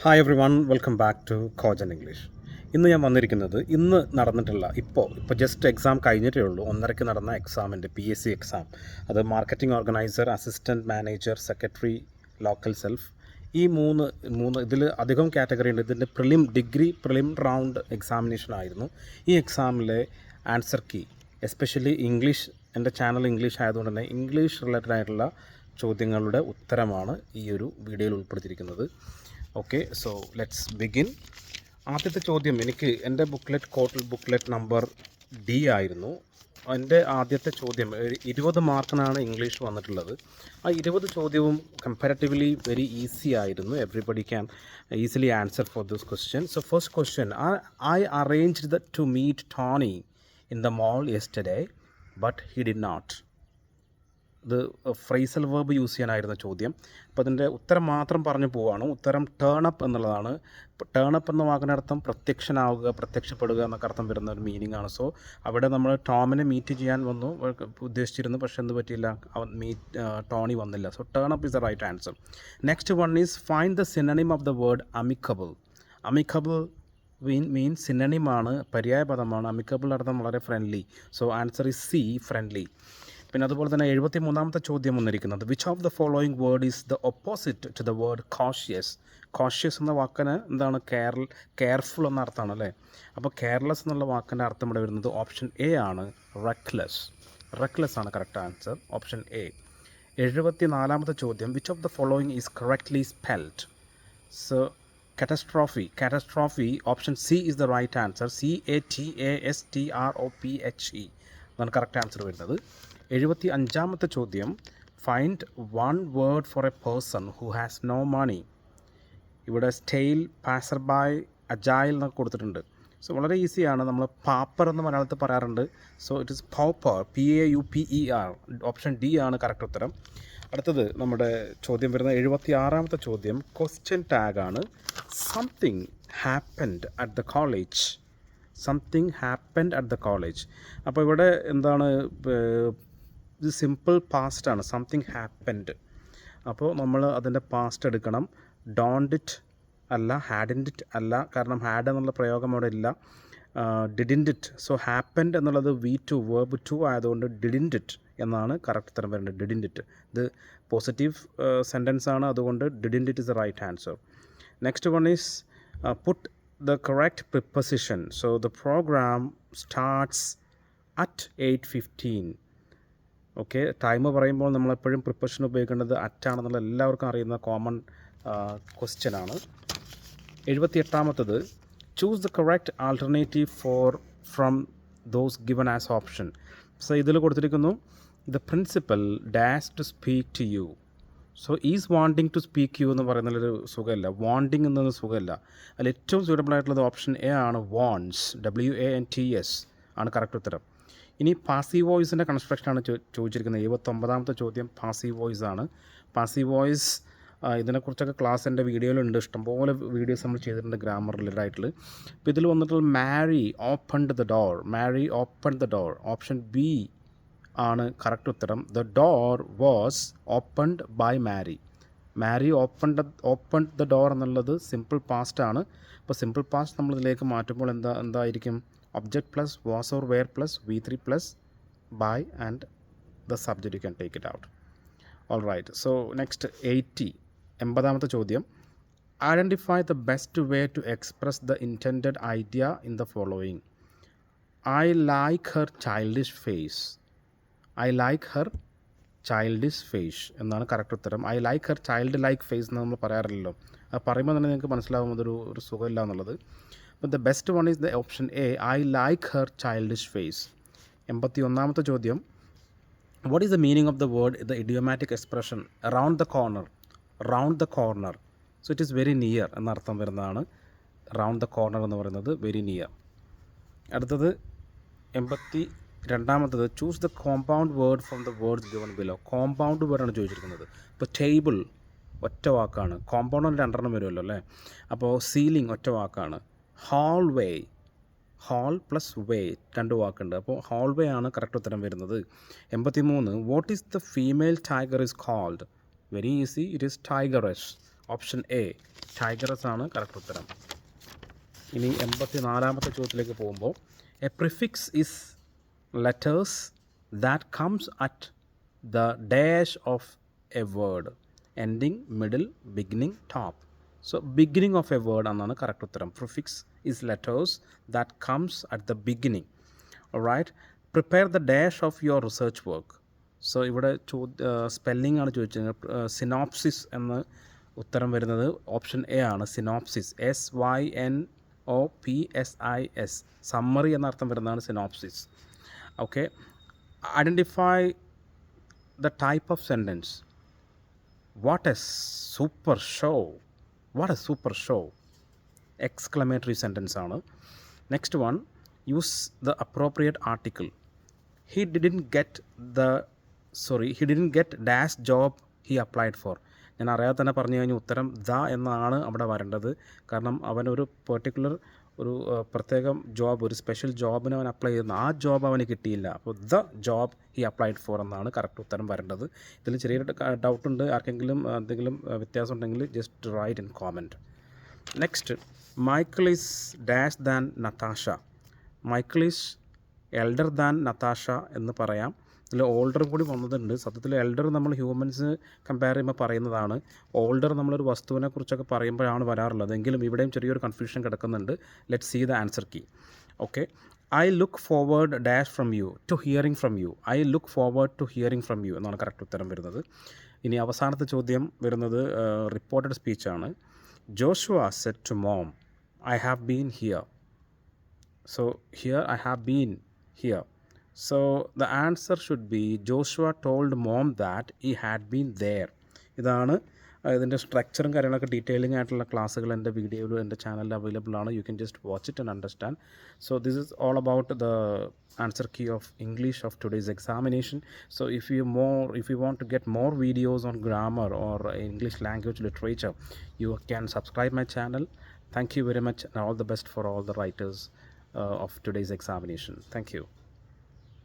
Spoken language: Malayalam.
Hi everyone, welcome back to Kojan English. ഇന്ന് ഞാൻ വന്നിരിക്കുന്നത് ഇപ്പോൾ ജസ്റ്റ് എക്സാം കഴിഞ്ഞിട്ടേ ഉള്ളൂ. 1:30 നടന്ന എക്സാമിൻ്റെ PSC എക്സാം. അത് marketing organiser, assistant manager, secretary, local self. ഈ മൂന്ന് ഇതിൽ അധികം കാറ്റഗറി ഉണ്ട്. ഇതിൻ്റെ ഡിഗ്രി പ്രിലിം റൗണ്ട് എക്സാമിനേഷൻ ആയിരുന്നു. ഈ എക്സാമിലെ ആൻസർ കീ, എസ്പെഷ്യലി ഇംഗ്ലീഷ്, എൻ്റെ ചാനൽ ഇംഗ്ലീഷ് ആയതുകൊണ്ട് തന്നെ ഇംഗ്ലീഷ് റിലേറ്റഡ് ആയിട്ടുള്ള ചോദ്യങ്ങളുടെ ഉത്തരമാണ് ഈ ഒരു വീഡിയോയിൽ ഉൾപ്പെടുത്തിയിരിക്കുന്നത്. Okay, so let's begin. ആദ്യത്തെ ചോദ്യം എൻ്റെ ബുക്ക്ലെറ്റ് നമ്പർ D ആയിരുന്നു. എൻ്റെ ആദ്യത്തെ ചോദ്യം 20 മാർക്കിനാണ് ഇംഗ്ലീഷ് വന്നിട്ടുള്ളത്. ആ 20 ചോദ്യവും കമ്പാരിറ്റീവ്ലി വെരി ഈസി ആയിരുന്നു. Everybody can easily answer for this question. So first question, I arranged to meet Tony in the mall yesterday but he did not. ഇത് ഫ്രൈസൽ വേർബ് യൂസ് ചെയ്യാനായിരുന്ന ചോദ്യം. അപ്പോൾ അതിൻ്റെ ഉത്തരം മാത്രം പറഞ്ഞു പോവുകയാണ്. ഉത്തരം ടേൺ അപ്പ് എന്നുള്ളതാണ്. ടേൺ അപ്പ് എന്ന വാക്കിനർത്ഥം പ്രത്യക്ഷനാവുക, പ്രത്യക്ഷപ്പെടുക എന്നൊക്കെ അർത്ഥം വരുന്ന ഒരു മീനിങ് ആണ്. സോ അവിടെ നമ്മൾ ടോമിനെ മീറ്റ് ചെയ്യാൻ ഉദ്ദേശിച്ചിരുന്നു, പക്ഷേ എന്ത് പറ്റിയില്ല, ടോണി വന്നില്ല. So turn up is the right answer. Next one is find the synonym of the word amicable. Amicable means സിനണിമാണ്, പര്യായ പദമാണ്. അമിക്കബിൾ അർത്ഥം വളരെ friendly. So answer is C, friendly. പിന്നെ അതുപോലെ തന്നെ 73ാമത്തെ ചോദ്യം വന്നിരിക്കുന്നത്, which of the following word is the opposite to the word cautious. Cautious എന്ന വാക്കിന് എന്താണ്, കെയർഫുൾ എന്ന അർത്ഥമാണ് അല്ലേ. അപ്പോൾ കെയർലെസ് എന്നുള്ള വാക്കിൻ്റെ അർത്ഥം ഇവിടെ വരുന്നത് ഓപ്ഷൻ A ആണ്, റെക്ലെസ്. റെക്ലെസ് ആണ് കറക്റ്റ് ആൻസർ, ഓപ്ഷൻ A. 74ാമത്തെ ചോദ്യം, which of the following is correctly spelled. So catastrophe option C is the right answer, CATASTROPHE അതാണ് കറക്റ്റ് ആൻസർ വരുന്നത്. 75ാമത്തെ ചോദ്യം, find one word for a person who has no money. ഇവിടെ സ്റ്റെയിൽ, പാസർ ബൈ, അജൈൽ എന്നൊക്കെ കൊടുത്തിട്ടുണ്ട്. സോ വളരെ ഈസിയാണ്. നമ്മൾ പാപ്പർ എന്ന് മലയാളത്തിൽ പറയാറുണ്ട്. So it is pauper, PAUPER. Option D ആണ് കറക്റ്റ് ഉത്തരം. അടുത്തത് നമ്മുടെ ചോദ്യം വരുന്ന 76ാമത്തെ ചോദ്യം, ക്വസ്റ്റ്യൻ ടാഗാണ്. Something happened at the college. Something happened at the college. അപ്പോൾ ഇവിടെ എന്താണ്, ഇത് സിമ്പിൾ പാസ്റ്റ് ആണ്. Something happened. അപ്പോൾ നമ്മൾ അതിൻ്റെ പാസ്റ്റ് എടുക്കണം. ഡോണ്ട് ഇറ്റ് അല്ല, ഹാഡിൻറ്റ് ഇറ്റ് അല്ല, കാരണം ഹാഡ് എന്നുള്ള പ്രയോഗം അവിടെ ഇല്ല. Didn't it. സോ ഹാപ്പൻഡ് എന്നുള്ളത് V2 വേർബ് 2 ആയതുകൊണ്ട് ഡിഡിൻറ്റ് ഇറ്റ് എന്നാണ് കറക്റ്റ് ഉത്തരം വരേണ്ടത്. Didn't it. ഇത് പോസിറ്റീവ് സെൻറ്റൻസ് ആണ്, അതുകൊണ്ട് didn't it is the right answer. Next one is put the correct preposition. So the program starts at 8:15. Okay, time പറയുമ്പോൾ നമ്മളെപ്പോഴും പ്രിപ്പറേഷൻ ഉപയോഗിക്കേണ്ടത് അറ്റാണെന്നുള്ള എല്ലാവർക്കും അറിയുന്ന കോമൺ ക്വസ്റ്റ്യൻ ആണ്. 78ാമത്തത്, choose the correct alternative from those given as option. So ഇതിൽ കൊടുത്തിരിക്കുന്നു, the principal dash to speak to you. So is wanting to speak you എന്ന് പറയുന്നതിലൊരു സുഖമില്ല, വാണ്ടിങ് എന്നൊരു സുഖമില്ല. അതിൽ ഏറ്റവും സൂട്ടബിൾ ആയിട്ടുള്ളത് ഓപ്ഷൻ A ആണ്, വാണ്ട്സ്, WANTS ആണ് കറക്റ്റ് ഉത്തരം. ഇനി പാസീവ് വോയിസിൻ്റെ കൺസ്ട്രക്ഷനാണ് ചോദിച്ചിരിക്കുന്നത്. 79ാമത്തെ ചോദ്യം പാസീവ് വോയിസ് ആണ്. പാസീവ് വോയിസ് ഇതിനെക്കുറിച്ചൊക്കെ ക്ലാസ് എൻ്റെ വീഡിയോയിലുണ്ട്, ഇഷ്ടംപോലെ വീഡിയോസ് നമ്മൾ ചെയ്തിട്ടുണ്ട് ഗ്രാമർ റിലേറ്റഡ് ആയിട്ടുള്ള. അപ്പോൾ ഇതിൽ വന്നിട്ടുള്ള Mary opened the door. Mary opened the door, option B ആണ് കറക്റ്റ് ഉത്തരം. The door was opened by Mary. Mary opened the door എന്നുള്ളത് സിമ്പിൾ പാസ്റ്റ് ആണ്. അപ്പോൾ സിമ്പിൾ പാസ്റ്റ് നമ്മളിതിലേക്ക് മാറ്റുമ്പോൾ എന്തായിരിക്കും, object plus was or were plus V3 plus by and the subject you can take it out. All right. So next 80ാമത്തെ ചോദ്യം, identify the best way to express the intended idea in the following. I like her childish face. I like her childish face എന്നാണ് കറക്റ്റ് ഉത്തരം. I like her child like face എന്ന് നമ്മൾ പറയാറില്ലല്ലോ. അത് പറയുമ്പോൾ തന്നെ നിങ്ങൾക്ക് മനസ്സിലാവും അതൊരു സുഖമില്ല എന്നുള്ളത്. അപ്പോൾ the best one is the option A, I like her childish face. 81ാമത്തെ ചോദ്യം, what is the meaning of the word the idiomatic expression round the corner. Round the corner, so it is very near എന്നർത്ഥം വരുന്നതാണ് റൗണ്ട് ദ കോർണർ എന്ന് പറയുന്നത്, വെരി നിയർ. അടുത്തത് 82ാമത്തത്, choose the compound word from the words given below. Compound വേർഡാണ് ചോദിച്ചിരിക്കുന്നത്. ഇപ്പോൾ ടേബിൾ ഒറ്റ വാക്കാണ്, കോമ്പൗണ്ട് 2 വരുമല്ലോ അല്ലേ. അപ്പോൾ സീലിംഗ് ഒറ്റ വാക്കാണ്. ഹോൾവേ, ഹോൾ പ്ലസ് വേ 2 വാക്കുണ്ട്. അപ്പോൾ ഹോൾവേ ആണ് കറക്റ്റ് ഉത്തരം വരുന്നത്. 83, what is the female tiger is called. Very easy, it is tigress. Option A tigress ആണ് കറക്റ്റ് ഉത്തരം. ഇനി 84-ാമത്തെ ചോദ്യത്തിലേക്ക് പോകുമ്പോൾ a prefix is letters that comes at the dash of a word ending middle beginning top. So beginning of a word എന്നാണ് കറക്റ്റ് ഉത്തരം. Prefix is letters that comes at the beginning. Right. Prepare the dash of your research work. So ഇവിടെ സ്പെല്ലിംഗ് ആണ് ചോദിച്ചത്. സിനോപ്സിസ് എന്ന് ഉത്തരം വരുന്നത് ഓപ്ഷൻ എ ആണ്. Synopsis SYNOPSIS. സമ്മറി എന്നർത്ഥം വരുന്നതാണ് synopsis. Okay. Identify the type of sentence. What a super show. What a super show. Exclamatory sentence ആണ്. Next one, use the appropriate article. He didn't get dash job he applied for. ഞാൻ അറിയാതെ തന്നെ പറഞ്ഞു കഴിഞ്ഞാൽ ഉത്തരം ദ എന്നാണ് അവിടെ വരേണ്ടത്. കാരണം അവനൊരു പെർട്ടിക്കുലർ ഒരു പ്രത്യേകം ജോബ്, ഒരു സ്പെഷ്യൽ ജോബിന് അവൻ അപ്ലൈ ചെയ്യുന്നു. ആ ജോബ് അവന് കിട്ടിയില്ല. അപ്പോൾ the job he applied for എന്നാണ് കറക്റ്റ് ഉത്തരം വരേണ്ടത്. ഇതിൽ ചെറിയൊരു ഡൗട്ടുണ്ട്. ആർക്കെങ്കിലും എന്തെങ്കിലും വ്യത്യാസം ഉണ്ടെങ്കിൽ just write in comment. Next, Michael is dash than Natasha. Michael is elder than Natasha എന്ന് പറയാം. ഇതിൽ ഓൾഡറും കൂടി വന്നതുണ്ട്. സത്യത്തിൽ എൽഡർ നമ്മൾ ഹ്യൂമൻസ് കമ്പയർ ചെയ്യുമ്പോൾ പറയുന്നതാണ്. ഓൾഡർ നമ്മളൊരു വസ്തുവിനെ കുറിച്ചൊക്കെ പറയുമ്പോഴാണ് വരാറുള്ളത്. എങ്കിലും ഇവിടെയും ചെറിയൊരു കൺഫ്യൂഷൻ കിടക്കുന്നുണ്ട്. Let see the answer key. Okay. I look forward dash from you to hearing from you. I look forward to hearing from you എന്നാണ് കറക്റ്റ് ഉത്തരം വരുന്നത്. ഇനി അവസാനത്തെ ചോദ്യം വരുന്നത് റിപ്പോർട്ടഡ് സ്പീച്ചാണ്. Joshua said to mom, I have been here. So here I have been here. So the answer should be Joshua told mom that he had been there. ഇതാണ് ഇതിൻ്റെ സ്ട്രക്ചറും കാര്യങ്ങളൊക്കെ ഡീറ്റെയിലിംഗ് ആയിട്ടുള്ള ക്ലാസ്സുകൾ എൻ്റെ വീഡിയോയിൽ എൻ്റെ ചാനലിൽ അവൈലബിൾ ആണ്. You can just watch it and understand. So this is all about the answer key of English of today's examination. So if you want to get more videos on grammar or English language literature, you can subscribe my channel. Thank you very much and all the best for all the writers of today's examination. Thank you.